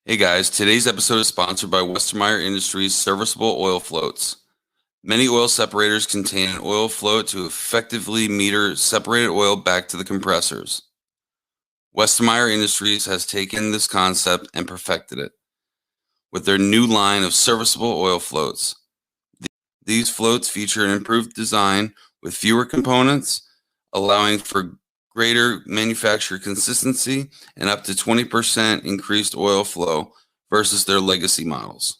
Hey guys, today's episode is sponsored by Westermeyer Industries Serviceable Oil Floats. Many oil separators contain an oil float to effectively meter separated oil back to the compressors. Westermeyer Industries has taken this concept and perfected it with their new line of serviceable oil floats. These floats feature an improved design with fewer components, allowing for greater manufacturer consistency and up to 20% increased oil flow versus their legacy models.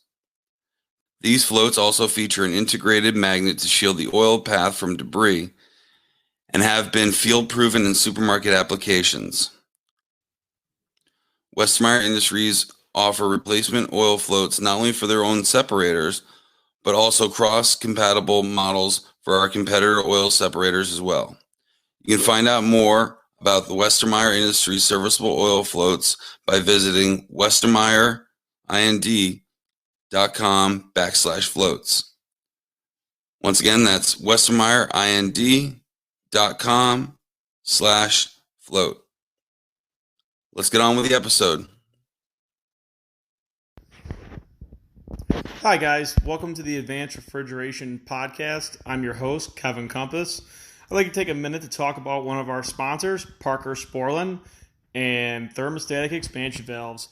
These floats also feature an integrated magnet to shield the oil path from debris and have been field proven in supermarket applications. Westmeyer Industries offer replacement oil floats not only for their own separators, but also cross-compatible models for our competitor oil separators as well. You can find out more about the Westermeyer Industries serviceable oil floats by visiting westermeyerind.com/floats. Once again, that's westermeyerind.com/float. Let's get on with the episode. Hi, guys. Welcome to the Advanced Refrigeration Podcast. I'm your host, Kevin Compass. I'd like to take a minute to talk about one of our sponsors, Parker Sporlan, and thermostatic expansion valves.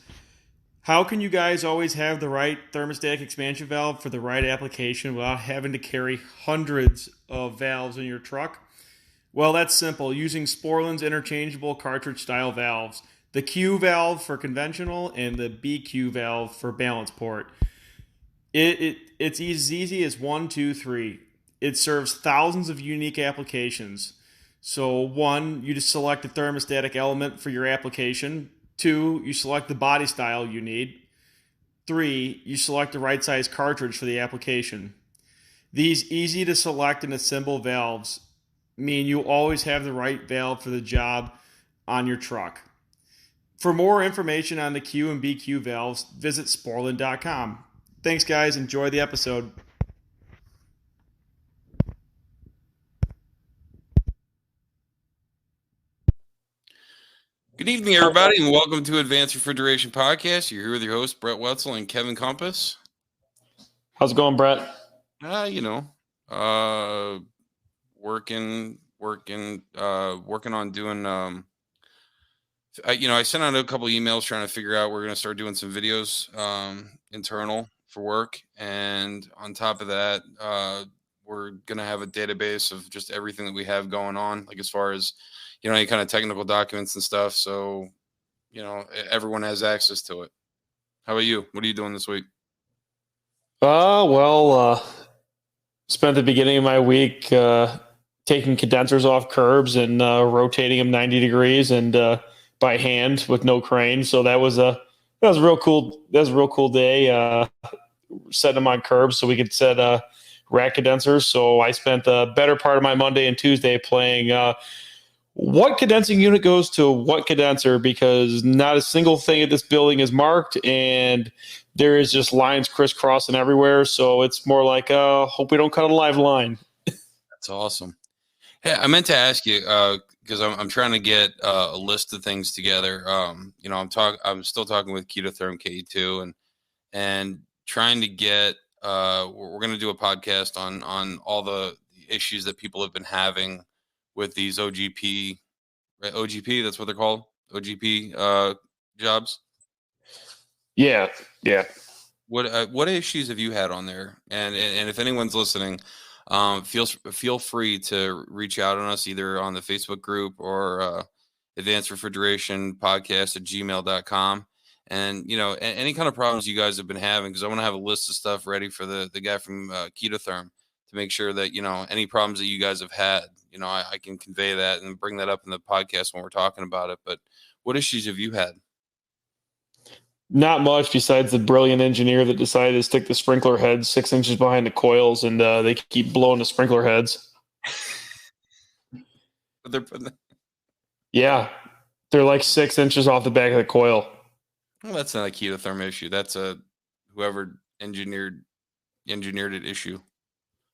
How can you guys always have the right thermostatic expansion valve for the right application without having to carry hundreds of valves in your truck? Well, that's simple. Using Sporlan's interchangeable cartridge-style valves. The Q valve for conventional and the BQ valve for balance port. It's as easy as 1, 2, 3. It serves thousands of unique applications. So 1, you just select the thermostatic element for your application. 2, you select the body style you need. 3, you select the right size cartridge for the application. These easy to select and assemble valves mean you always have the right valve for the job on your truck. For more information on the Q and BQ valves, visit sporlan.com. Thanks, guys. Enjoy the episode. Good evening, everybody, and welcome to Advanced Refrigeration Podcast. You're here with your hosts, Brett Wetzel and Kevin Compass. How's it going, Brett? Working on doing. I sent out a couple emails trying to figure out we're going to start doing some videos internal for work, and on top of that, we're going to have a database of just everything that we have going on, like as far as any kind of technical documents and stuff. So, everyone has access to it. How about you? What are you doing this week? Spent the beginning of my week taking condensers off curbs and rotating them 90 degrees and by hand with no crane. So that was a real cool. That was a real cool day. Setting them on curbs so we could set rack condensers. So I spent the better part of my Monday and Tuesday playing what condensing unit goes to what condenser, because not a single thing at this building is marked, and there is just lines crisscrossing everywhere. So it's more like, hope we don't cut a live line. That's awesome. Hey, I meant to ask you because I'm trying to get a list of things together. I'm still talking with Ketotherm KE2 and trying to get. We're going to do a podcast on all the issues that people have been having with these OGP, right? OGP, that's what they're called, OGP jobs. Yeah. What issues have you had on there? And if anyone's listening, feel free to reach out on us either on the Facebook group or Advanced Refrigeration Podcast at gmail.com. And any kind of problems you guys have been having, because I want to have a list of stuff ready for the guy from Ketotherm to make sure that any problems that you guys have had, I can convey that and bring that up in the podcast when we're talking about it. But what issues have you had? Not much besides the brilliant engineer that decided to stick the sprinkler heads 6 inches behind the coils, and they keep blowing the sprinkler heads. Yeah, they're like 6 inches off the back of the coil. Well, that's not a Ketotherm issue. That's a whoever engineered it issue.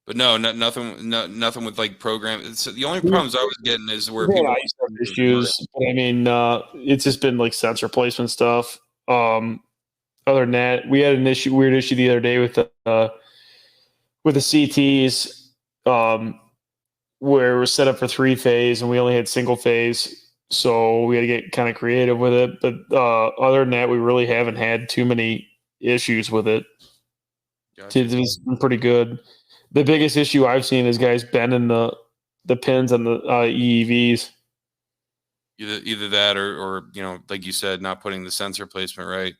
But nothing with like program. It's the only problems I was getting is where people have issues. But I mean, it's just been like sensor placement stuff. other than that, we had an weird issue the other day with the CTs, where it was set up for 3-phase and we only had single phase. So we had to get kind of creative with it. But other than that, we really haven't had too many issues with it. Gotcha. It's been pretty good. The biggest issue I've seen is guys bending the pins on the EEVs. Either that or like you said, not putting the sensor placement right.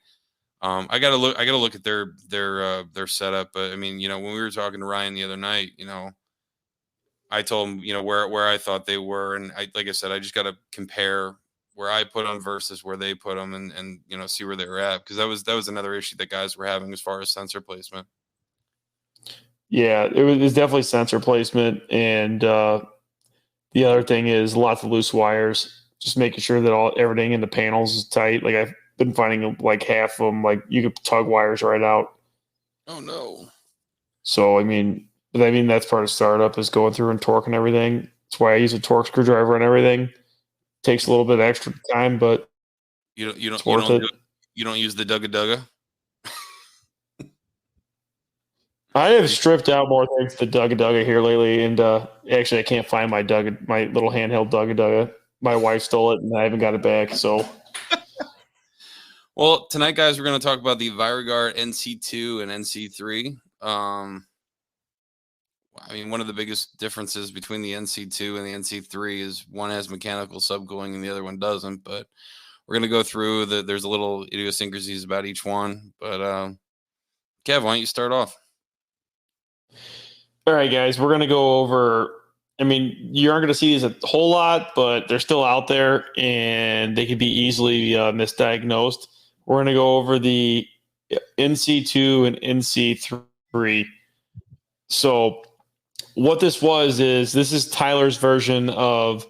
I gotta look at their setup. But I mean, when we were talking to Ryan the other night, I told him, where I thought they were, and like I said, I just got to compare where I put them versus where they put them, and see where they were at, because that was another issue that guys were having as far as sensor placement. Yeah, it's definitely sensor placement, and the other thing is lots of loose wires. Just making sure that everything in the panels is tight. Like I've been finding like half of them, like you could tug wires right out. Oh no! So I mean that's part of startup is going through and torquing everything. That's why I use a torque screwdriver and everything. Takes a little bit extra time, but you don't use the Dugga. I have stripped out more things to Dugga here lately, and actually I can't find my little handheld Dugga. My wife stole it, and I haven't got it back. So, well, tonight, guys, we're going to talk about the Eviro NC-2 and Nc3. I mean, one of the biggest differences between the NC-2 and the Nc3 is one has mechanical subcooling and the other one doesn't. But we're going to go through there's a little idiosyncrasies about each one. But Kev, why don't you start off? All right, guys, we're going to go over. I mean, you aren't going to see these a whole lot, but they're still out there, and they could be easily misdiagnosed. We're going to go over the NC-2 and Nc3. So what this is Tyler's version of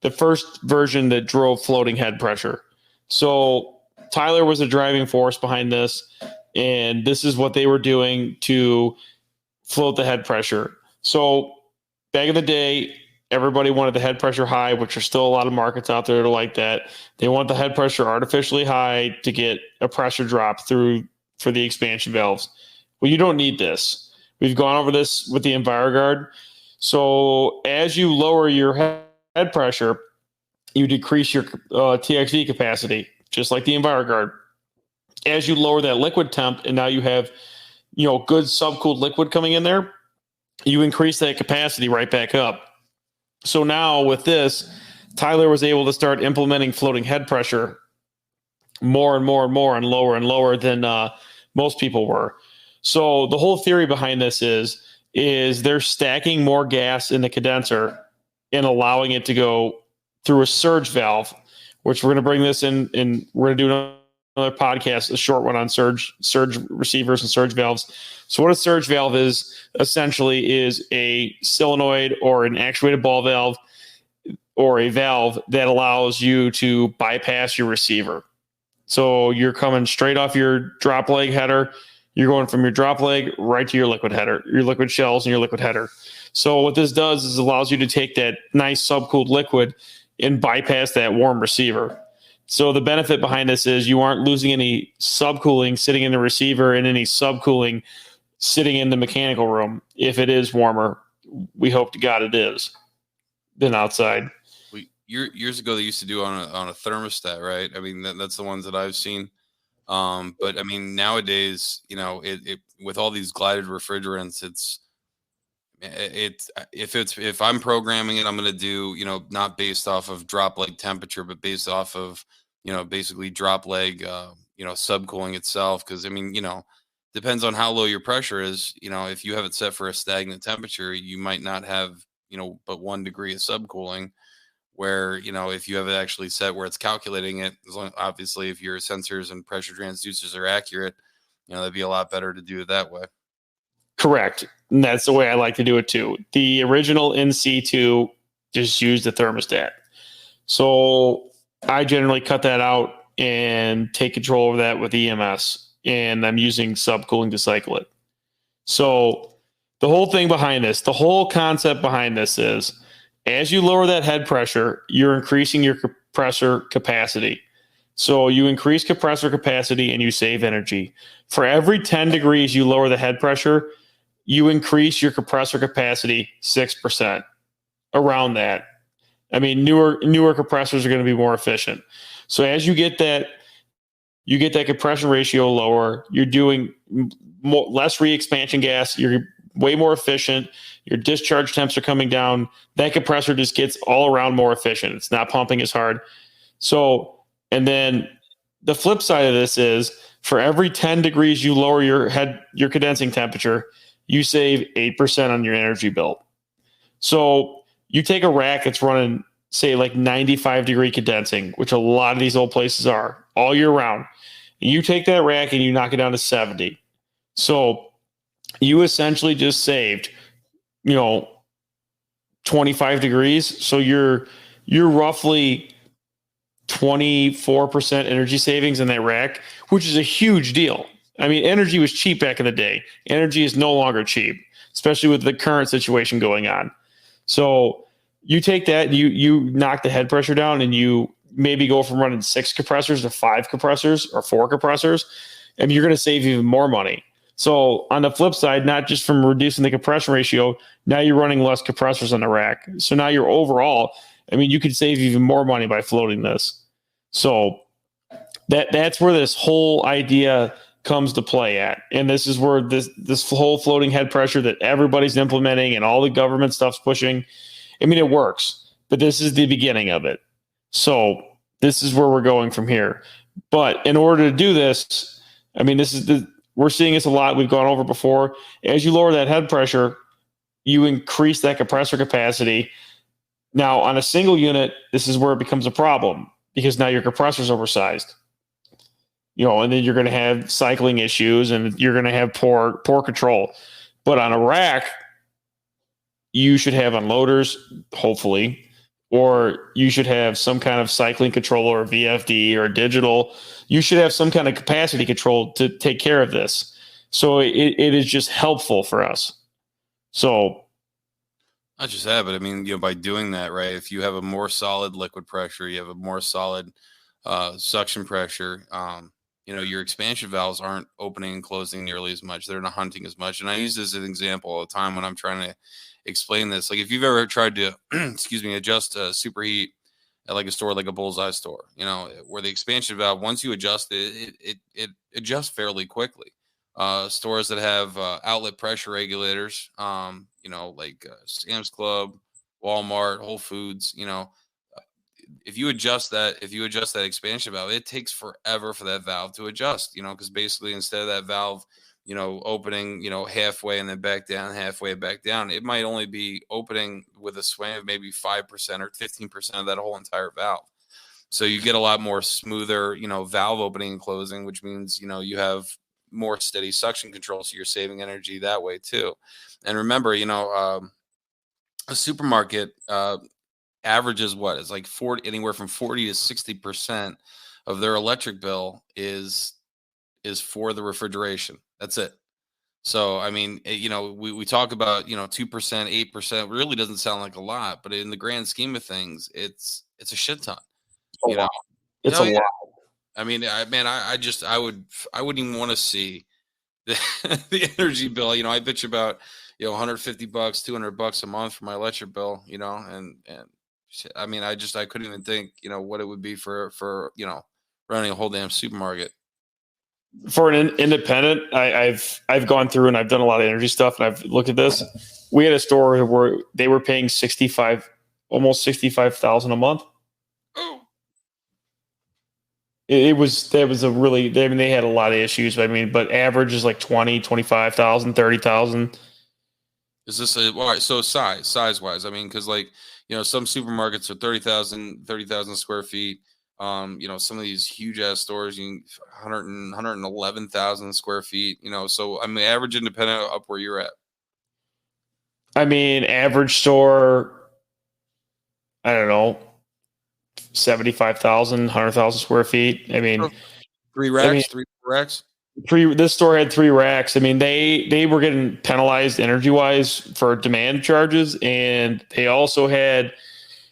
the first version that drove floating head pressure. So Tyler was the driving force behind this, and this is what they were doing to float the head pressure. So back in the day, everybody wanted the head pressure high, which are still a lot of markets out there that are like that. They want the head pressure artificially high to get a pressure drop through for the expansion valves. Well, you don't need this. We've gone over this with the EnviroGuard. So as you lower your head pressure, you decrease your TXV capacity, just like the EnviroGuard. As you lower that liquid temp, and now you have good subcooled liquid coming in there, you increase that capacity right back up. So now with this, Tyler was able to start implementing floating head pressure more and more and lower than most people were. So the whole theory behind this is they're stacking more gas in the condenser and allowing it to go through a surge valve, which we're going to bring this in, and we're going to do another podcast, a short one on surge receivers and surge valves. So what a surge valve is essentially is a solenoid or an actuated ball valve or a valve that allows you to bypass your receiver. So you're coming straight off your drop leg header. You're going from your drop leg right to your liquid header, your liquid shells and your liquid header. So what this does is allows you to take that nice subcooled liquid and bypass that warm receiver. So the benefit behind this is you aren't losing any subcooling sitting in the receiver and any subcooling sitting in the mechanical room. If it is warmer, we hope to God it is, than outside. Years ago, they used to do on a thermostat, right? I mean, that's the ones that I've seen. But I mean, nowadays, it with all these glided refrigerants, if I'm programming it, I'm going to do, not based off of drop leg temperature, but based off of, basically drop leg, subcooling itself. Cause I mean, depends on how low your pressure is. If you have it set for a stagnant temperature, you might not have, but 1 degree of subcooling, where, if you have it actually set where it's calculating it, obviously if your sensors and pressure transducers are accurate, that'd be a lot better to do it that way. Correct. And that's the way I like to do it too. The original NC-2 just used a thermostat. So I generally cut that out and take control over that with EMS. And I'm using subcooling to cycle it. So the whole thing behind this, the whole concept behind this is as you lower that head pressure, you're increasing your compressor capacity. So you increase compressor capacity and you save energy. For every 10 degrees you lower the head pressure, you increase your compressor capacity 6%. Around that. I mean, newer compressors are going to be more efficient. So as you get that compression ratio lower, you're doing less re-expansion gas, you're way more efficient, your discharge temps are coming down, that compressor just gets all around more efficient. It's not pumping as hard. So, and then the flip side of this is for every 10 degrees you lower your condensing temperature, you save 8% on your energy bill. So you take a rack that's running, say, like 95-degree condensing, which a lot of these old places are all year round. You take that rack and you knock it down to 70. So you essentially just saved, 25 degrees. So you're roughly 24% energy savings in that rack, which is a huge deal. I mean, energy was cheap back in the day. Energy is no longer cheap, especially with the current situation going on. So you take that, you knock the head pressure down, and you maybe go from running 6 compressors to 5 compressors or 4 compressors, and you're going to save even more money. So on the flip side, not just from reducing the compression ratio, now you're running less compressors on the rack. So now you're overall, you could save even more money by floating this. So that's where this whole idea comes to play at. And this is where this whole floating head pressure that everybody's implementing and all the government stuff's pushing, it works, but this is the beginning of it. So this is where we're going from here. But in order to do this, we're seeing this a lot. We've gone over before. As you lower that head pressure, you increase that compressor capacity. Now, on a single unit, this is where it becomes a problem because now your compressor's oversized. And then you're going to have cycling issues and you're going to have poor control. But on a rack, you should have unloaders, hopefully, or you should have some kind of cycling controller or VFD or digital. You should have some kind of capacity control to take care of this. So it is just helpful for us. So not just that, but by doing that, right, if you have a more solid liquid pressure, you have a more solid suction pressure, your expansion valves aren't opening and closing nearly as much. They're not hunting as much. And I use this as an example all the time when I'm trying to explain this. Like if you've ever tried to, adjust superheat at like a store, like a Bullseye store, where the expansion valve, once you adjust it adjusts fairly quickly. Stores that have outlet pressure regulators, like Sam's Club, Walmart, Whole Foods, if you adjust that expansion valve, it takes forever for that valve to adjust, because basically instead of that valve, opening, halfway and then back down, halfway back down, it might only be opening with a swing of maybe 5% or 15% of that whole entire valve. So you get a lot more smoother, valve opening and closing, which means, you have more steady suction control. So you're saving energy that way too. And remember, a supermarket, averages what is like 40, anywhere from 40 to 60% of their electric bill is for the refrigeration. That's it. So, we talk about, 2%, 8% really doesn't sound like a lot, but in the grand scheme of things, it's a shit ton. It's a lot. I wouldn't even want to see the energy bill. I bitch about, $150, $200 a month for my electric bill, and I couldn't even think, what it would be for running a whole damn supermarket. For an independent, I've gone through and I've done a lot of energy stuff and I've looked at this. We had a store where they were paying almost 65,000 a month. Oh, They had a lot of issues. But average is like 20, 25,000, 30,000. Is this all right? So size wise, because some supermarkets are 30,000 square feet. Some of these huge ass stores, 111,000 square feet, so average independent up where you're at. Average store, I don't know, 75,000, 100,000 square feet. 3 racks, 3 racks. This store had 3 racks. They were getting penalized energy wise for demand charges, and they also had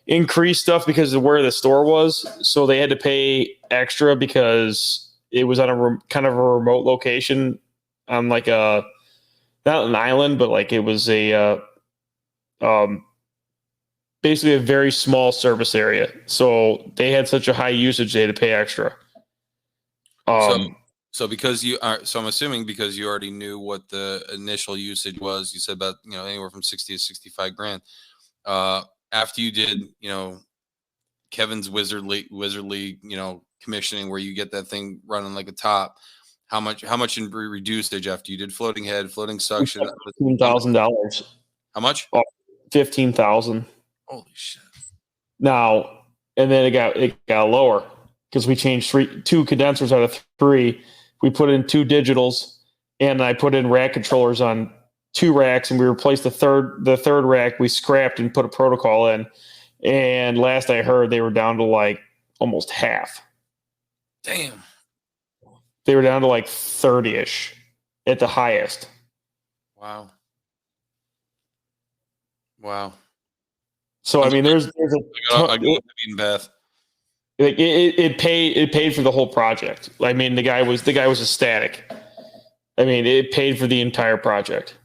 increased stuff because of where the store was. So they had to pay extra because it was on a kind of a remote location on like not an island, but like it was basically a very small service area. So they had such a high usage, they had to pay extra. So because you are, so I'm assuming because you already knew what the initial usage was, you said about, anywhere from 60 to 65 grand. After you did, Kevin's wizardly, commissioning where you get that thing running like a top, how much in reduced after you did floating head, floating suction? $15,000. How much? 15,000. Holy shit. Now, and then it got lower because we changed two condensers out of 3. We put in 2 digitals, and I put in rack controllers on 2 racks, and we replaced the third rack. We scrapped and put a protocol in. And last I heard, they were down to like almost half. Damn. They were down to like 30-ish at the highest. Wow. So I mean, there's I go with Beth. Like it paid for the whole project. I mean, the guy was ecstatic. I mean, it paid for the entire project.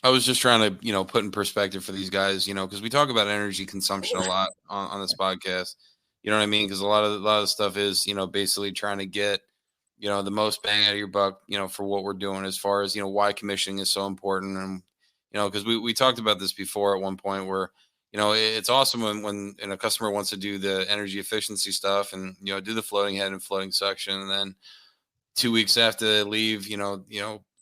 I was just trying to, put in perspective for these guys, because we talk about energy consumption a lot on this podcast. You know what I mean? Because a lot of the stuff is, basically trying to get, the most bang out of your buck, for what we're doing as far as, why commissioning is so important. And, because we talked about this before at one point where, it's awesome when a customer wants to do the energy efficiency stuff and, do the floating head and floating suction. And then 2 weeks after they leave,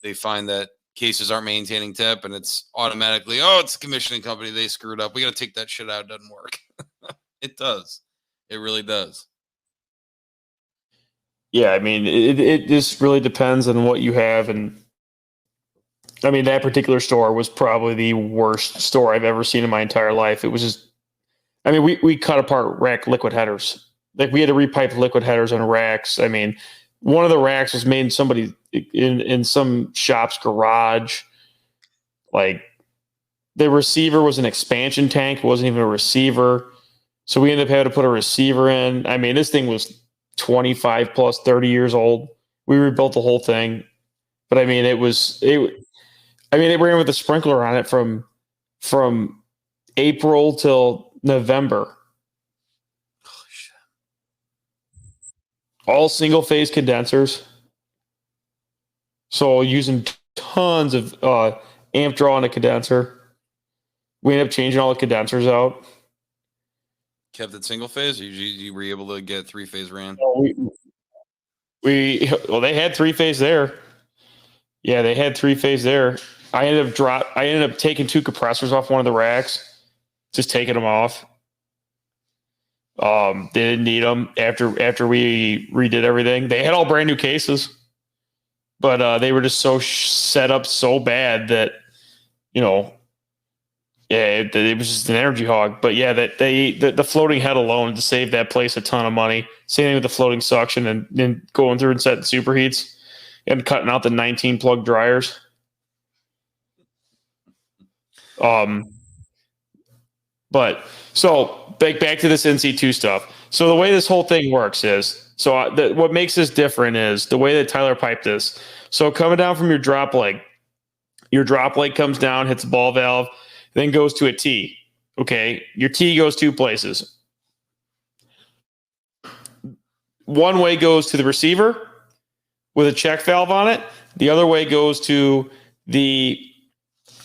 they find that cases aren't maintaining temp and it's automatically, it's a commissioning company. They screwed up. We got to take that shit out. It doesn't work. It does. It really does. Yeah. I mean, it just really depends on what you have. And I mean, that particular store was probably the worst store I've ever seen in my entire life. It was just, I mean, we cut apart rack liquid headers. Like we had to repipe liquid headers on racks. I mean, one of the racks was made in some shop's garage. Like the receiver was an expansion tank. It wasn't even a receiver. So we ended up having to put a receiver in. I mean, this thing was 25 plus 30 years old. We rebuilt the whole thing. But I mean, it ran with a sprinkler on it from April till November. Holy shit. All single phase condensers. So using tons of amp draw on a condenser. We ended up changing all the condensers out. Kept it single phase, or you were able to get 3-phase ran? They had 3-phase there. Yeah, they had 3-phase there. I ended up taking 2 compressors off one of the racks, just taking them off. They didn't need them after we redid everything. They had all brand new cases, but they were just so set up so bad that, it was just an energy hog. But yeah, that the floating head alone to save that place a ton of money. Same thing with the floating suction and going through and setting superheats and cutting out the 19 plug dryers. But so back to this NC-2 stuff. So the way this whole thing works is, what makes this different is the way that Tyler piped this. So coming down from your drop leg comes down, hits a ball valve, then goes to a T. Okay. Your T goes 2 places. One way goes to the receiver with a check valve on it. The other way goes to the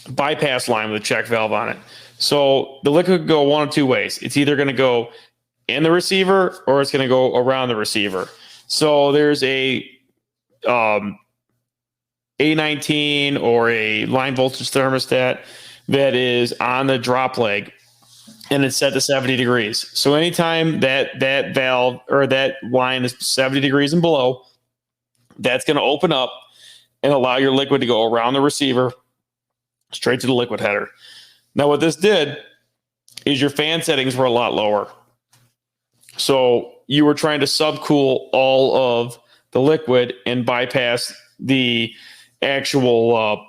bypass line with a check valve on it. So the liquid can go one of 2 ways. It's either going to go in the receiver or it's going to go around the receiver. So there's a A19 or a line voltage thermostat that is on the drop leg and it's set to 70 degrees. So anytime that valve or that line is 70 degrees and below, that's going to open up and allow your liquid to go around the receiver straight to the liquid header. Now, what this did is your fan settings were a lot lower. So you were trying to subcool all of the liquid and bypass the actual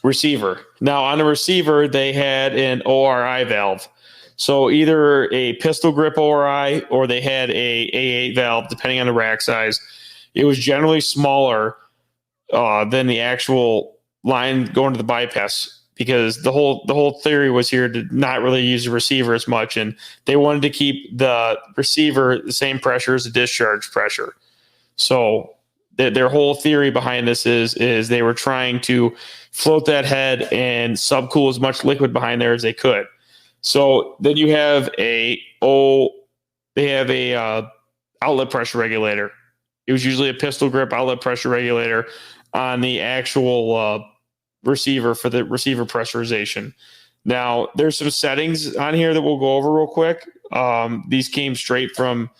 receiver. Now, on the receiver, they had an ORI valve. So either a pistol grip ORI or they had a A8 valve, depending on the rack size. It was generally smaller than the actual line going to the bypass, because the whole theory was here to not really use the receiver as much, and they wanted to keep the receiver the same pressure as the discharge pressure. So their whole theory behind this is they were trying to float that head and subcool as much liquid behind there as they could. So then you have outlet pressure regulator. It was usually a pistol grip outlet pressure regulator on the actual receiver for the receiver pressurization. Now, there's some settings on here that we'll go over real quick. These came straight from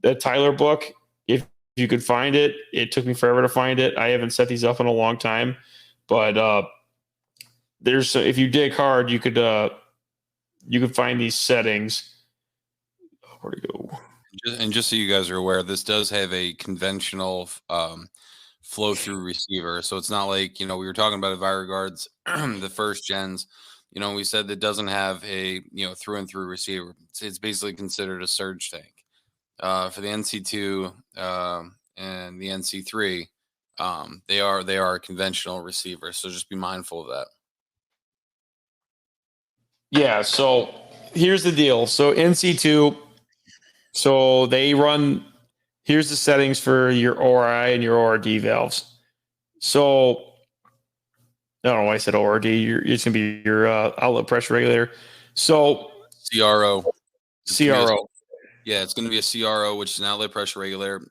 the Tyler book. If you could find it, it took me forever to find it. I haven't set these up in a long time, but if you dig hard, you could find these settings. Where'd it go? And just so you guys are aware, this does have a conventional flow through receiver. So it's not like, we were talking about EnviroGuards, the first gens, we said that doesn't have a, through and through receiver. It's basically considered a surge tank. For the NC-2 and the NC-3, they are a conventional receiver. So just be mindful of that. Yeah. So here's the deal. So NC-2, so they run, here's the settings for your ORI and your ORD valves. So I don't know why I said ORD. It's going to be your outlet pressure regulator. So CRO. CRO. Yeah, it's going to be a CRO, which is an outlet pressure regulator.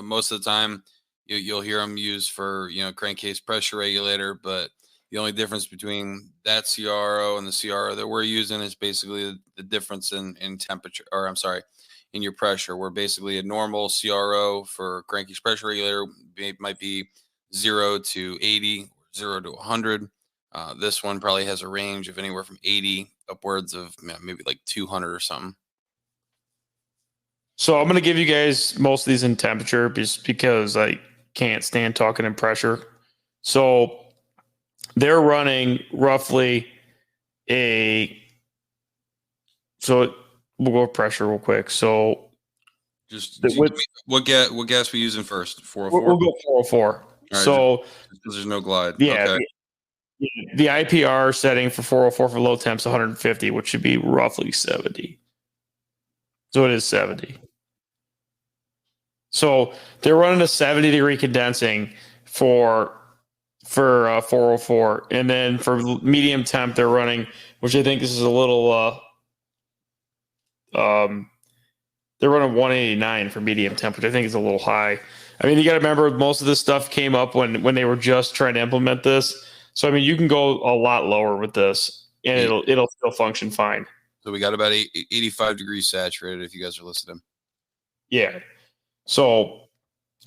Most of the time you'll hear them used for, crankcase pressure regulator, but the only difference between that CRO and the CRO that we're using is basically the difference in temperature, or I'm sorry, in your pressure, where basically a normal CRO for crankcase pressure regulator might be 0 to 80, 0 to 100. This one probably has a range of anywhere from 80 upwards of maybe like 200 or something. So I'm going to give you guys most of these in temperature just because I can't stand talking in pressure. So they're running roughly so we'll go pressure real quick. So what gas we using first? 404? We'll go 404. Right, so because there's no glide. Yeah. Okay. The IPR setting for 404 for low temps 150, which should be roughly 70. So it is 70. So they're running a 70-degree condensing for 404, and then for medium temp they're running, which I think this is a little they're running 189 for medium temp, which I think is a little high. I mean, you got to remember most of this stuff came up when they were just trying to implement this. So I mean, you can go a lot lower with this, and it'll still function fine. So we got about 85 degrees saturated if you guys are listening. Yeah. So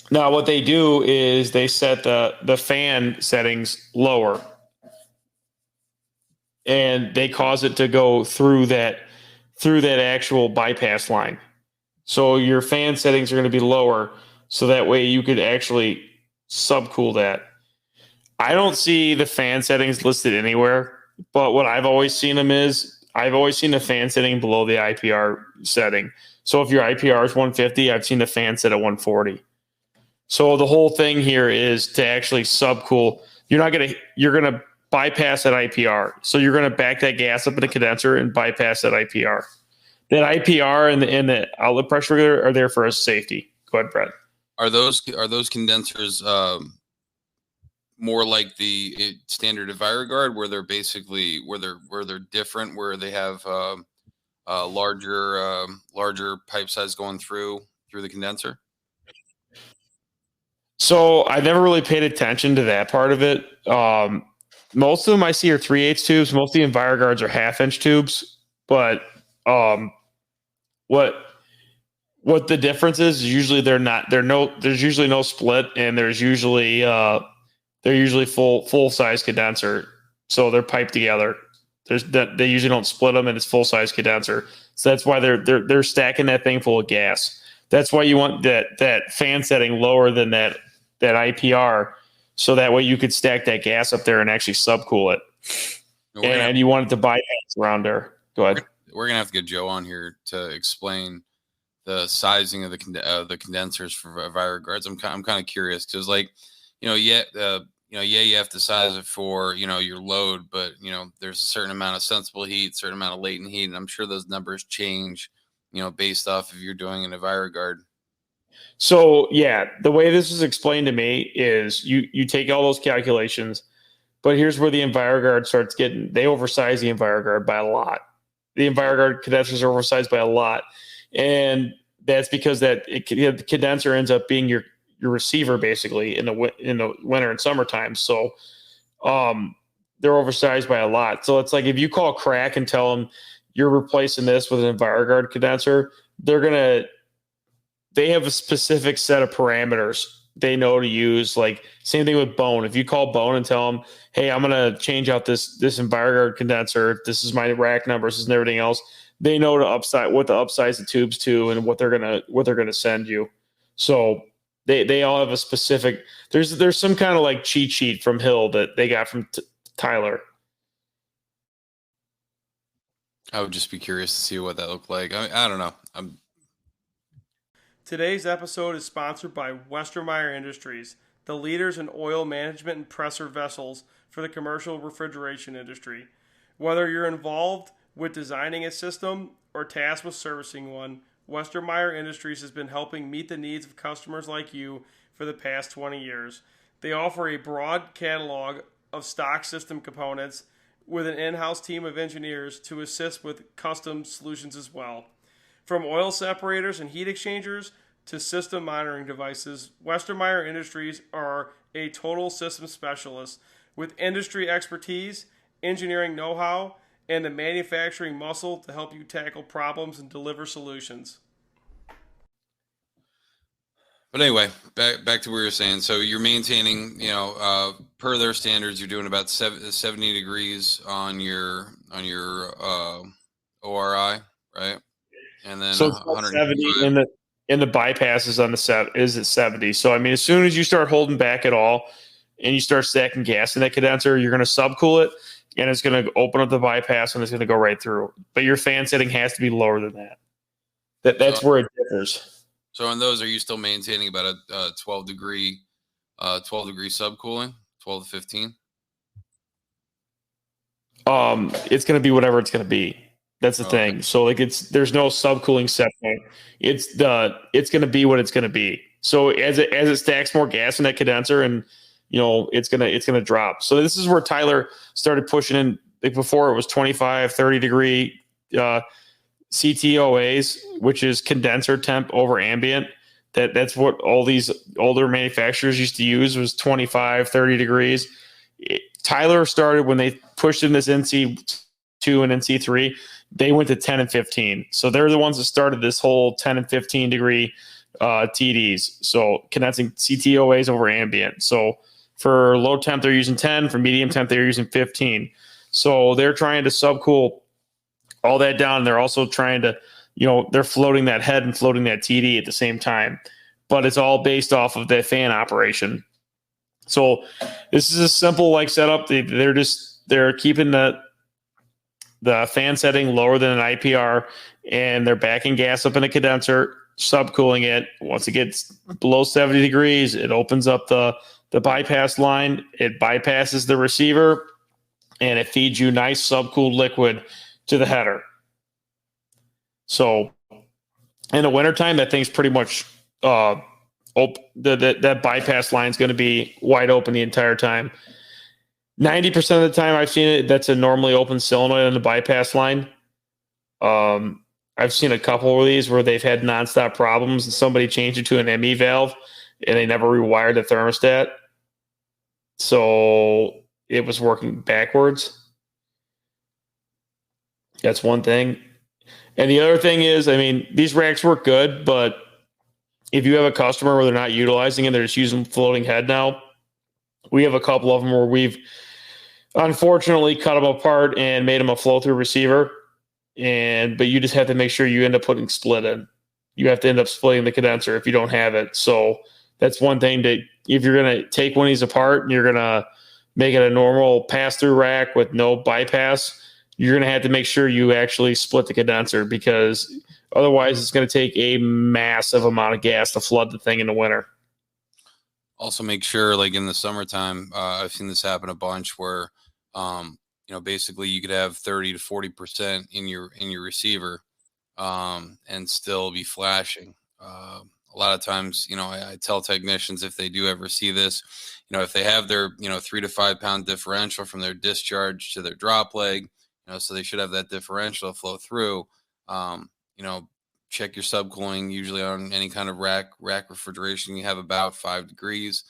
now what they do is they set the fan settings lower, and they cause it to go through that actual bypass line. So your fan settings are going to be lower, so that way you could actually subcool that. I don't see the fan settings listed anywhere, but what I've always seen them is I've always seen the fan setting below the IPR setting. So if your IPR is 150, I've seen the fan set at 140. So the whole thing here is to actually subcool. You're going to bypass that IPR. So you're going to back that gas up in the condenser and bypass that IPR. That IPR and the outlet pressure regulator are there for a safety. Go ahead, Brett. Are those condensers more like the standard EnviroGuard, where they're basically where they're different, where they have larger pipe size going through the condenser? So I never really paid attention to that part of it. Most of them I see are 3/8 tubes. Most of the EnviroGuards are 1/2-inch tubes. But what the difference is usually there's usually no split, and they're usually full size condenser. So they're piped together. They usually don't split them, and it's full size condenser. So that's why they're stacking that thing full of gas. That's why you want that fan setting lower than that IPR, so that way you could stack that gas up there and actually subcool it. And you want it to bypass around there. Go ahead. we're gonna have to get Joe on here to explain the sizing of the condensers for Eviro guards. I'm kind of curious because, like, you have to size it for your load, but there's a certain amount of sensible heat, certain amount of latent heat, and I'm sure those numbers change, based off if you're doing an Eviro guard. So yeah, the way this is explained to me is you take all those calculations, but here's where the EnviroGuard starts they oversize the EnviroGuard by a lot. The EnviroGuard condensers are oversized by a lot, and that's because the condenser ends up being your receiver basically in the winter and summertime. So they're oversized by a lot. So it's like if you call Crack and tell them you're replacing this with an EnviroGuard condenser, they have a specific set of parameters they know to use. Like same thing with Bone. If you call Bone and tell them, hey, I'm going to change out this EnviroGuard condenser, this is my rack numbers and everything else, they know to upsize the tubes to and what they're gonna send you. So they all have a specific. There's some kind of like cheat sheet from Hill that they got from Tyler. I would just be curious to see what that looked like. I don't know. Today's episode is sponsored by Westermeyer Industries, the leaders in oil management and pressure vessels for the commercial refrigeration industry. Whether you're involved with designing a system or tasked with servicing one, Westermeyer Industries has been helping meet the needs of customers like you for the past 20 years. They offer a broad catalog of stock system components with an in-house team of engineers to assist with custom solutions as well. From oil separators and heat exchangers to system monitoring devices, Westermeyer Industries are a total system specialist with industry expertise, engineering know-how, and the manufacturing muscle to help you tackle problems and deliver solutions. But anyway, back to what you were saying. So you're maintaining, per their standards, you're doing about 70 degrees on your ORI, right? And then so 170 in the bypass is on is at 70. So I mean, as soon as you start holding back at all and you start stacking gas in that condenser, you're going to subcool it, and it's going to open up the bypass and it's going to go right through. But your fan setting has to be lower than that. That's where it differs. So on those, are you still maintaining about a 12 degree subcooling, 12 to 15? It's going to be whatever it's going to be. That's the thing. Okay. So like there's no subcooling set point. It's going to be what it's going to be. So as it stacks more gas in that condenser, and it's gonna drop. So this is where Tyler started pushing in. Like before, it was 25, 30 degree CTOAs, which is condenser temp over ambient. That's what all these older manufacturers used to use, was 25, 30 degrees. Tyler started when they pushed in this NC-2 and NC-3. They went to 10 and 15. So they're the ones that started this whole 10 and 15 degree TDs. So condensing CTOAs over ambient. So for low temp, they're using 10. For medium temp, they're using 15. So they're trying to subcool all that down. They're also trying to, they're floating that head and floating that TD at the same time. But it's all based off of the fan operation. So this is a simple setup. They're keeping the fan setting lower than an IPR, and they're backing gas up in a condenser, subcooling it. Once it gets below 70 degrees, it opens up the bypass line. It bypasses the receiver, and it feeds you nice subcooled liquid to the header. So in the wintertime, that thing's pretty much that bypass line is going to be wide open the entire time. 90% of the time I've seen it, that's a normally open solenoid on the bypass line. I've seen a couple of these where they've had nonstop problems and somebody changed it to an ME valve and they never rewired the thermostat. So it was working backwards. That's one thing. And the other thing is, these racks work good, but if you have a customer where they're not utilizing it, they're just using floating head now. We have a couple of them where we've unfortunately cut them apart and made them a flow-through receiver. But you just have to make sure you end up putting split in. You have to end up splitting the condenser if you don't have it. So that's one thing that if you're going to take one of these apart and you're going to make it a normal pass-through rack with no bypass, you're going to have to make sure you actually split the condenser, because otherwise it's going to take a massive amount of gas to flood the thing in the winter. Also, make sure, like in the summertime, I've seen this happen a bunch where, basically you could have 30 to 40% in your receiver, and still be flashing. A lot of times, I tell technicians, if they do ever see this, if they have their 3 to 5 pound differential from their discharge to their drop leg, so they should have that differential flow through. Check your subcooling. Usually on any kind of rack refrigeration, you have about 5 degrees.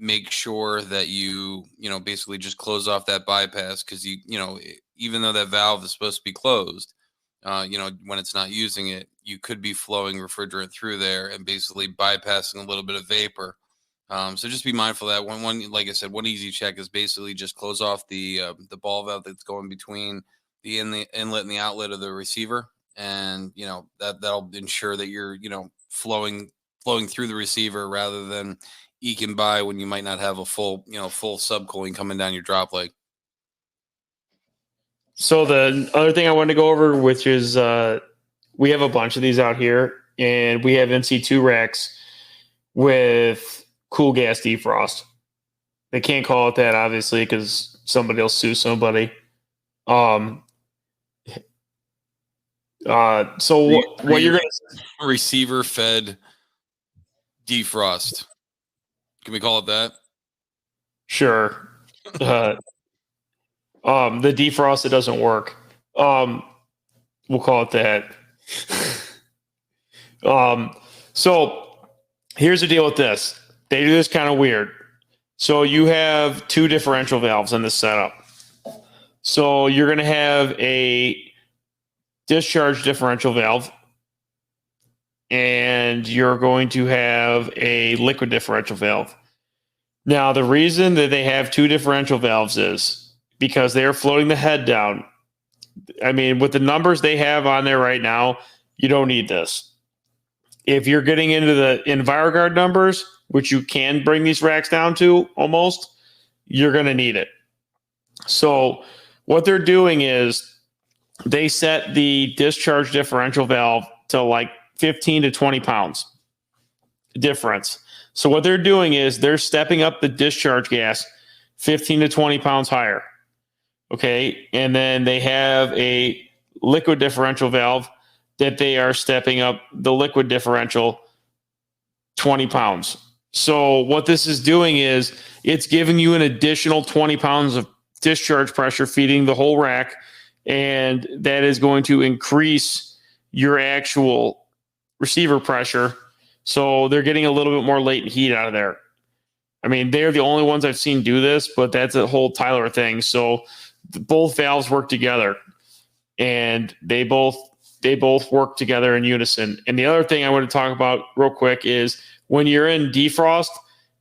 Make sure that you basically just close off that bypass, because even though that valve is supposed to be closed, when it's not using it, you could be flowing refrigerant through there and basically bypassing a little bit of vapor. So just be mindful of that. One, like I said, one easy check is basically just close off the ball valve that's going between the inlet and the outlet of the receiver, and that'll ensure that you're flowing through the receiver rather than eking by when you might not have a full subcooling coming down your drop leg. So the other thing I wanted to go over, which is we have a bunch of these out here, and we have NC-2 racks with cool gas defrost. They can't call it that, obviously, because somebody will sue somebody. So what you're going to receiver fed defrost. Can we call it that? Sure. The defrost, it doesn't work. We'll call it that. So here's the deal with this. They do this kind of weird. So you have 2 differential valves in this setup. So you're going to have a discharge differential valve, and you're going to have a liquid differential valve. Now, the reason that they have 2 differential valves is because they are floating the head down. I mean, with the numbers they have on there right now, you don't need this. If you're getting into the EnviroGuard numbers, which you can bring these racks down to almost, you're going to need it. So what they're doing is they set the discharge differential valve to like 15 to 20 pounds difference. So what they're doing is they're stepping up the discharge gas 15 to 20 pounds higher. Okay. And then they have a liquid differential valve that they are stepping up the liquid differential 20 pounds. So what this is doing is it's giving you an additional 20 pounds of discharge pressure feeding the whole rack, and that is going to increase your actual receiver pressure. So they're getting a little bit more latent heat out of there. I mean, they're the only ones I've seen do this, but that's a whole Tyler thing. So both valves work together, and they both work together in unison. And the other thing I want to talk about real quick is when you're in defrost,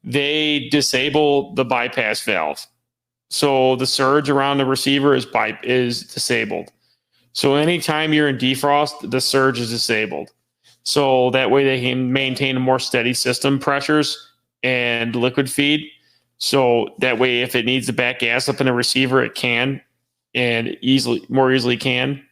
they disable the bypass valve. So the surge around the receiver is disabled. So anytime you're in defrost, the surge is disabled. So that way they can maintain a more steady system pressures and liquid feed. So that way, if it needs to back gas up in the receiver, it can, and more easily can.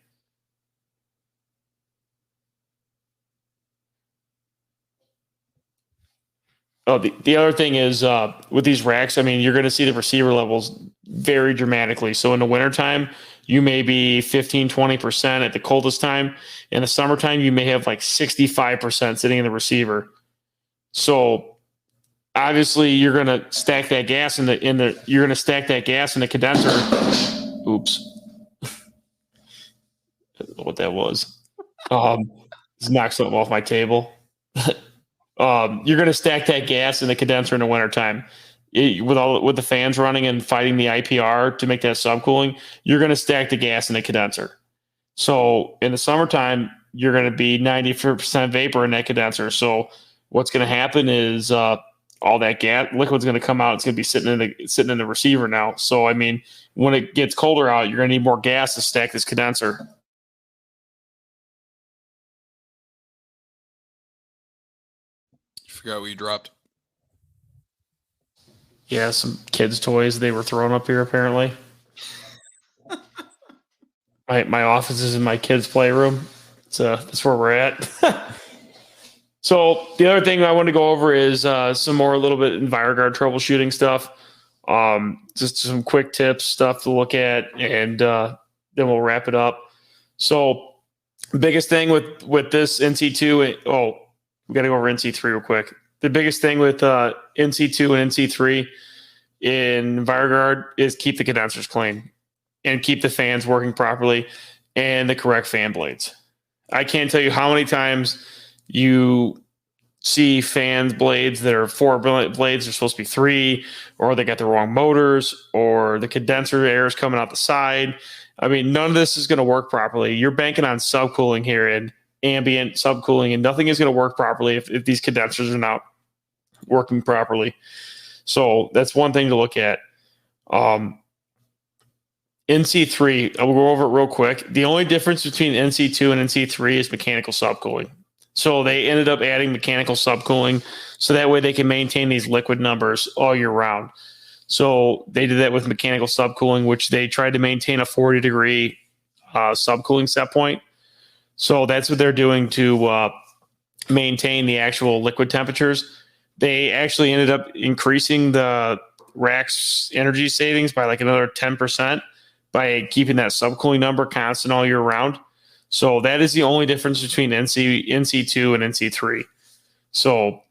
Oh, the other thing is with these racks, I mean, you're going to see the receiver levels vary dramatically. So in the wintertime, you may be 15, 20% at the coldest time. In the summertime, you may have like 65% sitting in the receiver. So obviously, you're going to stack that gas in the condenser. Oops, I don't know what that was. Just knocked something off my table. You're going to stack that gas in the condenser in the wintertime. With the fans running and fighting the IPR to make that subcooling, you're going to stack the gas in the condenser. So in the summertime, you're going to be 90% vapor in that condenser. So what's going to happen is all that gas liquid's going to come out. It's going to be sitting in the receiver now. So I mean, when it gets colder out, you're going to need more gas to stack this condenser. Forgot what you dropped. Yeah, some kids' toys they were throwing up here apparently. My office is in my kids' playroom. So that's where we're at. So the other thing I want to go over is some more a little bit EnviroGuard troubleshooting stuff. Just some quick tips, stuff to look at, and then we'll wrap it up. So biggest thing with this NC2, we got to go over NC3 real quick. The biggest thing with NC2 and NC3 in EnviroGuard is keep the condensers clean and keep the fans working properly and the correct fan blades. I can't tell you how many times you see fans blades that are 4 blades, they're supposed to be 3, or they got the wrong motors, or the condenser air is coming out the side. I mean, none of this is going to work properly. You're banking on subcooling here and ambient subcooling, and nothing is going to work properly if these condensers are not working properly. So that's one thing to look at. NC3, I'll go over it real quick. The only difference between NC2 and NC3 is mechanical subcooling. So they ended up adding mechanical subcooling so that way they can maintain these liquid numbers all year round. So they did that with mechanical subcooling, which they tried to maintain a 40-degree subcooling set point. So that's what they're doing to maintain the actual liquid temperatures. They actually ended up increasing the rack's energy savings by like another 10% by keeping that subcooling number constant all year round. So that is the only difference between NC2 and NC3. So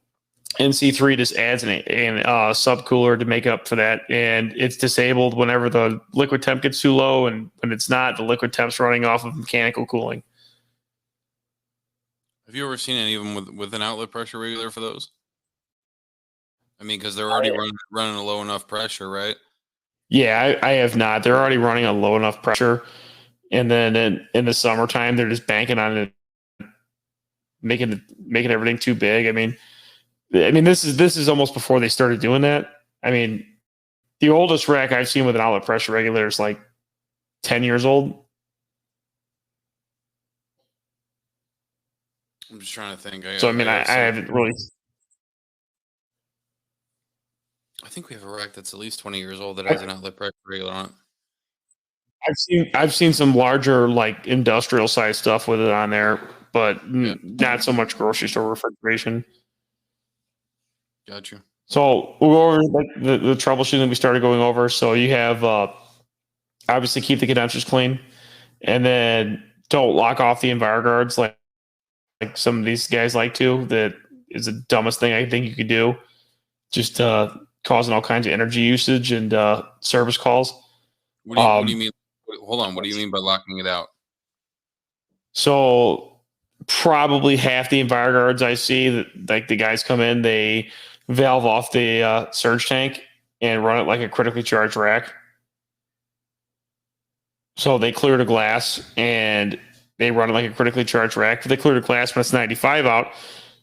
NC3 just adds an subcooler to make up for that, and it's disabled whenever the liquid temp gets too low, and when it's not, the liquid temp's running off of mechanical cooling. Have you ever seen any of them with an outlet pressure regulator for those? I mean, because they're already running a low enough pressure, right? Yeah, I have not. They're already running a low enough pressure, and then in the summertime, they're just banking on it, making everything too big. I mean, this is almost before they started doing that. I mean, the oldest rack I've seen with an outlet pressure regulator is like 10 years old. I'm just trying to think. I haven't really. I think we have a rack that's at least 20 years old that has an outlet pressure regulator on it. I've seen some larger, like industrial size stuff with it on there, but not so much grocery store refrigeration. Got you. So we'll go over like the troubleshooting we started going over. So you have obviously keep the condensers clean, and then don't lock off the EnviroGuards like some of these guys like to. That is the dumbest thing I think you could do. Just causing all kinds of energy usage and service calls. What do you mean? Hold on. What do you mean by locking it out? So probably half the EnviroGuards I see that like the guys come in, they valve off the surge tank and run it like a critically charged rack. So they clear the glass and they run it like a critically charged rack. But they clear the glass when it's 95 out.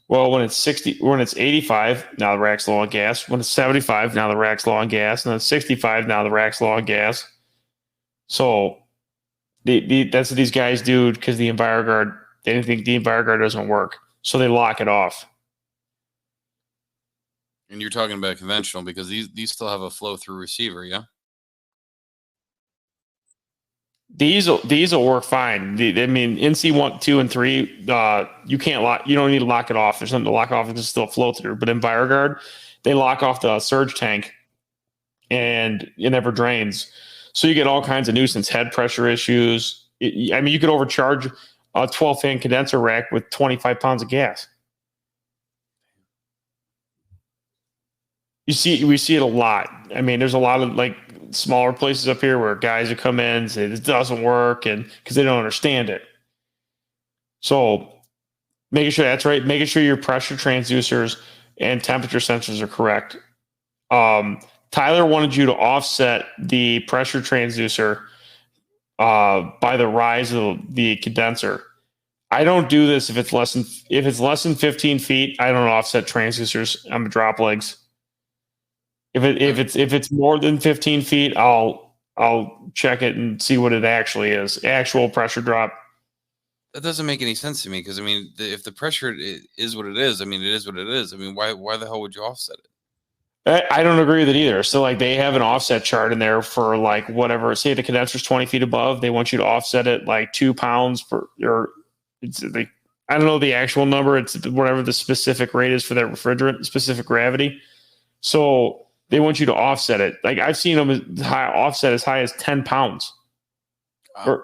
Well, when it's 85, now the rack's low on gas. When it's 75, now the rack's low on gas. And then 65, now the rack's low on gas. So that's what these guys do because the EnviroGuard, they didn't think the EnviroGuard doesn't work. So they lock it off. And you're talking about conventional because these still have a flow through receiver, yeah? These will work fine. I mean, NC-1, 2, and 3, you can't lock. You don't need to lock it off. There's something to lock off. It can still flow through. But EnviroGuard, they lock off the surge tank, and it never drains. So you get all kinds of nuisance head pressure issues. You could overcharge a 12-fan condenser rack with 25 pounds of gas. We see it a lot. I mean, there's a lot of like smaller places up here where guys would come in and say this doesn't work, and because they don't understand it. So making sure that's right, making sure your pressure transducers and temperature sensors are correct. Tyler wanted you to offset the pressure transducer by the rise of the condenser. I don't do this if it's less than 15 feet. I don't offset transducers on the drop legs. If it's more than 15 feet, I'll check it and see what it actually is. Actual pressure drop. That doesn't make any sense to me because I mean, if the pressure is what it is, I mean, it is what it is. I mean, why the hell would you offset it? I don't agree with it either. So like they have an offset chart in there for like whatever. Say the condenser's 20 feet above, they want you to offset it like 2 pounds per, or it's like, I don't know the actual number. It's whatever the specific rate is for that refrigerant, specific gravity. So they want you to offset it. Like I've seen them offset as high as 10 pounds. Man,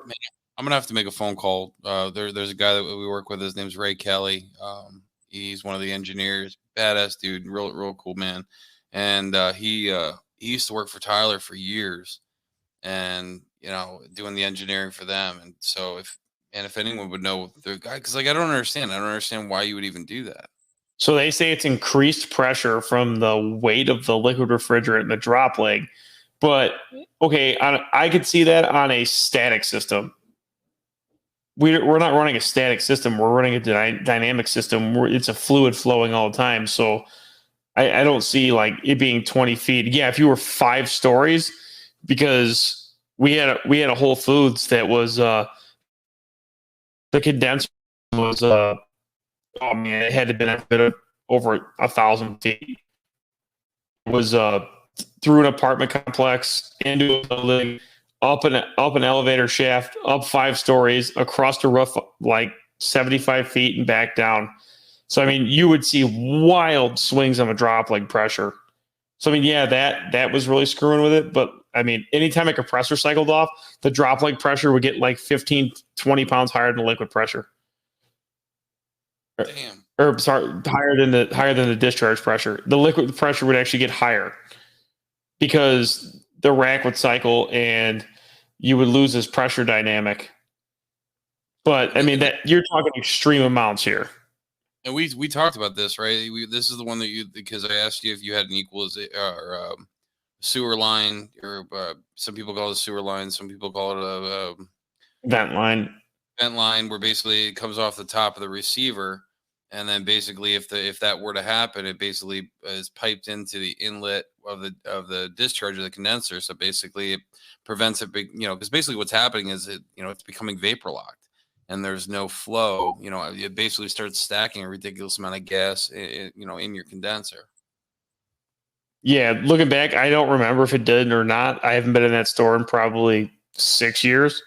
I'm gonna have to make a phone call. There's a guy that we work with. His name's Ray Kelly. He's one of the engineers. Badass dude, real cool man. And he used to work for Tyler for years, and doing the engineering for them. And so if anyone would know the guy, because like I don't understand why you would even do that. So they say it's increased pressure from the weight of the liquid refrigerant in the drop leg. But okay, I could see that on a static system. We're not running a static system. We're running a dynamic system where it's a fluid flowing all the time. So I don't see like it being 20 feet. Yeah, if you were 5 stories, because we had a Whole Foods that was the condenser was oh man, it had to been a bit of over 1,000 feet. It was through an apartment complex into a building, up an elevator shaft, up 5 stories, across the roof like 75 feet and back down. So I mean, you would see wild swings on the drop leg pressure. So I mean, yeah, that was really screwing with it. But I mean, anytime a compressor cycled off, the drop leg pressure would get like 15, 20 pounds higher than the liquid pressure. Damn. Or sorry, higher than the discharge pressure. The liquid pressure would actually get higher because the rack would cycle and you would lose this pressure dynamic. But I mean, that you're talking extreme amounts here. And we talked about this, right? This is the one that because I asked you if you had an or sewer line, or some people call it a sewer line, some people call it a vent line. Vent line, where basically it comes off the top of the receiver, and then basically if that were to happen, it basically is piped into the inlet of the discharge of the condenser. So basically, it prevents it, because basically what's happening is it's becoming vapor locked. And there's no flow, it basically starts stacking a ridiculous amount of gas, in your condenser. Yeah, looking back, I don't remember if it did or not. I haven't been in that store in probably 6 years.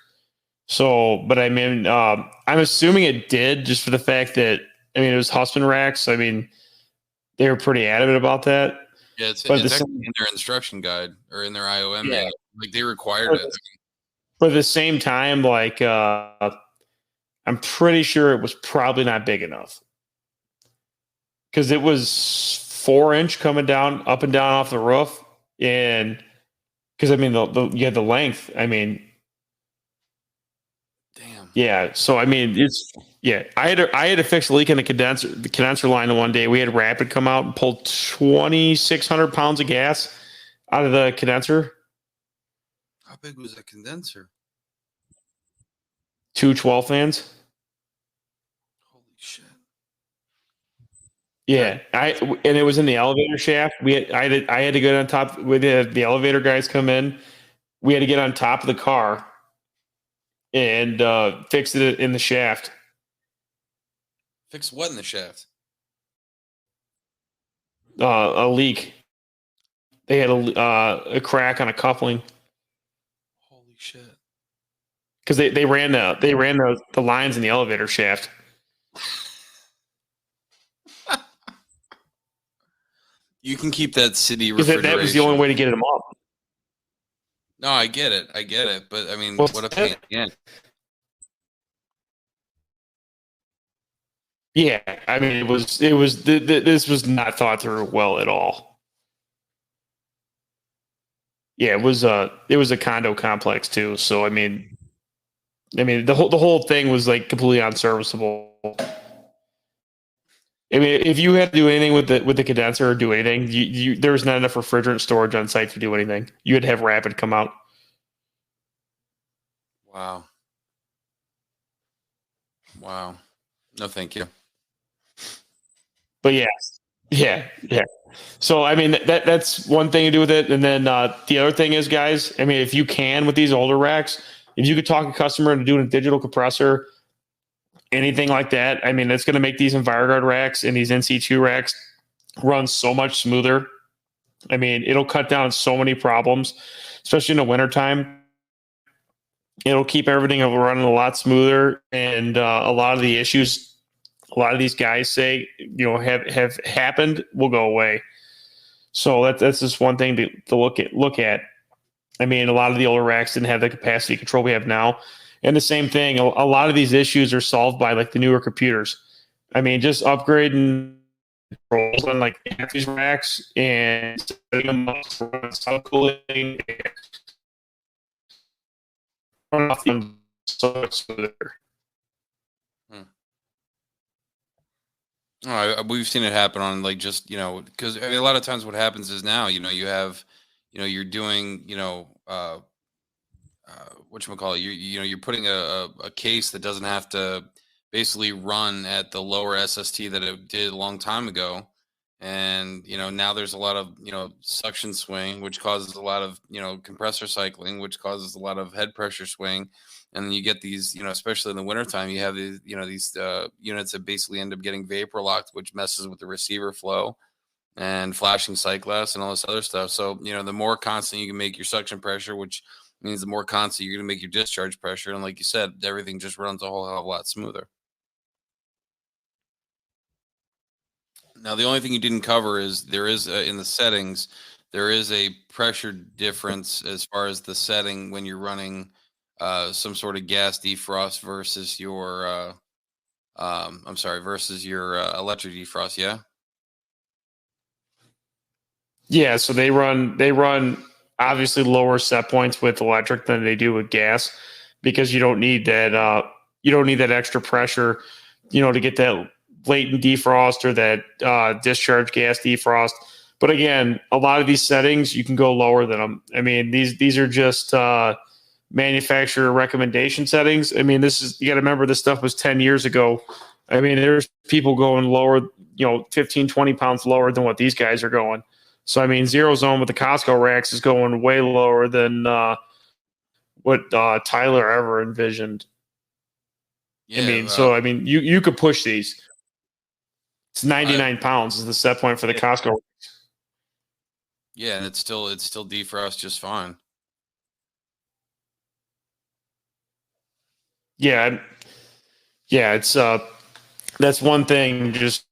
So, but I mean, I'm assuming it did, just for the fact that, I mean, it was Husband racks. I mean, they were pretty adamant about that. Yeah, it's in their instruction guide or in their IOM manual. Like they required it. But at the same time, like, I'm pretty sure it was probably not big enough, because it was 4-inch coming down, up and down off the roof. And because I mean, you had the length. I mean, damn. Yeah. So I mean, I had to fix a leak in the condenser line one day. We had Rapid come out and pull 2,600 pounds of gas out of the condenser. How big was that condenser? 2 12 fans. Holy shit. Yeah, and it was in the elevator shaft. I had to get on top. We had the elevator guys come in. We had to get on top of the car and fix it in the shaft. Fix what in the shaft? A leak. They had a crack on a coupling. Holy shit. Because they ran the lines in the elevator shaft. You can keep that city refrigeration. That was the only way to get them up. No, I get it. But I mean, what if they can't? Yeah, I mean, this was not thought through well at all. Yeah, it was a condo complex too. So I mean, the whole thing was like completely unserviceable. I mean, if you had to do anything with the condenser or do anything, there was not enough refrigerant storage on site to do anything. You had to have Rapid come out. Wow. No, thank you. But yeah. So I mean, that's one thing to do with it. And then the other thing is, guys, I mean, if you can with these older racks, if you could talk a customer into doing a digital compressor, anything like that, I mean, it's going to make these EnviroGuard racks and these NC-2 racks run so much smoother. I mean, it'll cut down so many problems, especially in the wintertime. It'll keep everything running a lot smoother, and a lot of the issues a lot of these guys say have happened will go away. So that's just one thing to look at. I mean, a lot of the older racks didn't have the capacity control we have now, and the same thing. A lot of these issues are solved by like the newer computers. I mean, just upgrading controls on like these racks and setting them up for some cooling. So much smoother. We've seen it happen on like just because I mean, a lot of times what happens is now you have you're doing whatchamacallit, you're putting a case that doesn't have to basically run at the lower SST that it did a long time ago. And now there's a lot of suction swing, which causes a lot of compressor cycling, which causes a lot of head pressure swing. And then you get these especially in the wintertime, you have these these units that basically end up getting vapor locked, which messes with the receiver flow and flashing sight glass and all this other stuff. So the more constant you can make your suction pressure, which means the more constant you're going to make your discharge pressure. And like you said, everything just runs a whole hell of a lot smoother. Now, the only thing you didn't cover is there is in the settings, there is a pressure difference as far as the setting when you're running some sort of gas defrost versus your, versus your electric defrost. Yeah. Yeah. So they run obviously lower set points with electric than they do with gas because you don't need that. You don't need that extra pressure, to get that latent defrost or that discharge gas defrost. But again, a lot of these settings you can go lower than them. I mean, these are just manufacturer recommendation settings. I mean, you got to remember this stuff was 10 years ago. I mean, there's people going lower, 15, 20 pounds lower than what these guys are going. So I mean, zero zone with the Costco racks is going way lower than what Tyler ever envisioned. Yeah, I mean, so I mean, you could push these. It's 99 pounds is the set point for the Costco. Yeah, and it's still defrost just fine. Yeah, it's that's one thing. Just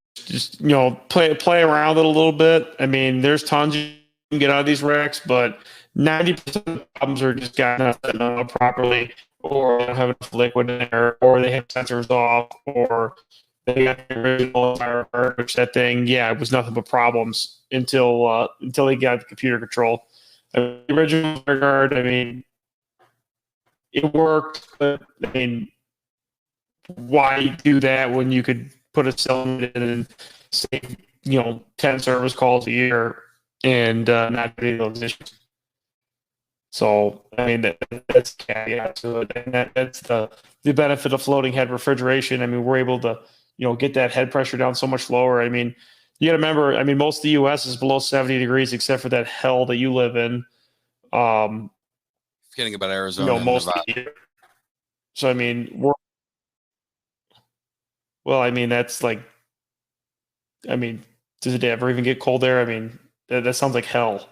play around with it a little bit. I mean, there's tons you can get out of these racks, but 90% of the problems are just got nothing up properly, or they don't have enough liquid in there, or they have sensors off, or they got the original fire, which that thing, it was nothing but problems until they got the computer control. The original guard, I mean, it worked, but I mean, why do that when you could put a cylinder in and save 10 service calls a year and not get any of those issues? So I mean that's the caveat to it, and that's the benefit of floating head refrigeration. I mean, we're able to get that head pressure down so much lower. I mean, you got to remember, I mean, most of the U.S. is below 70 degrees, except for that hell that you live in. Forgetting about Arizona, most of the year. So I mean, I mean, that's like, I mean, does it ever even get cold there? I mean, that sounds like hell.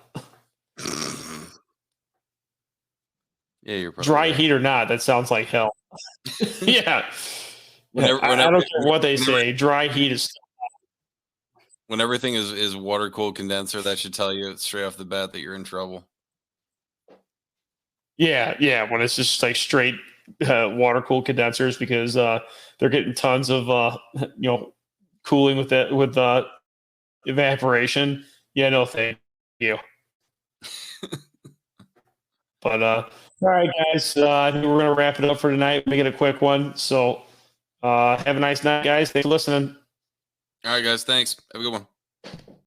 Yeah, you're probably dry right. Heat or not, that sounds like hell. Yeah. I don't care what they say. Dry heat is. When everything is water cooled condenser, that should tell you straight off the bat that you're in trouble. Yeah. When it's just like straight water cooled condensers, because they're getting tons of cooling with evaporation. Yeah, no, thank you. But all right, guys, I think we're gonna wrap it up for tonight. Make it a quick one. So have a nice night, guys. Thanks for listening. All right, guys. Thanks. Have a good one.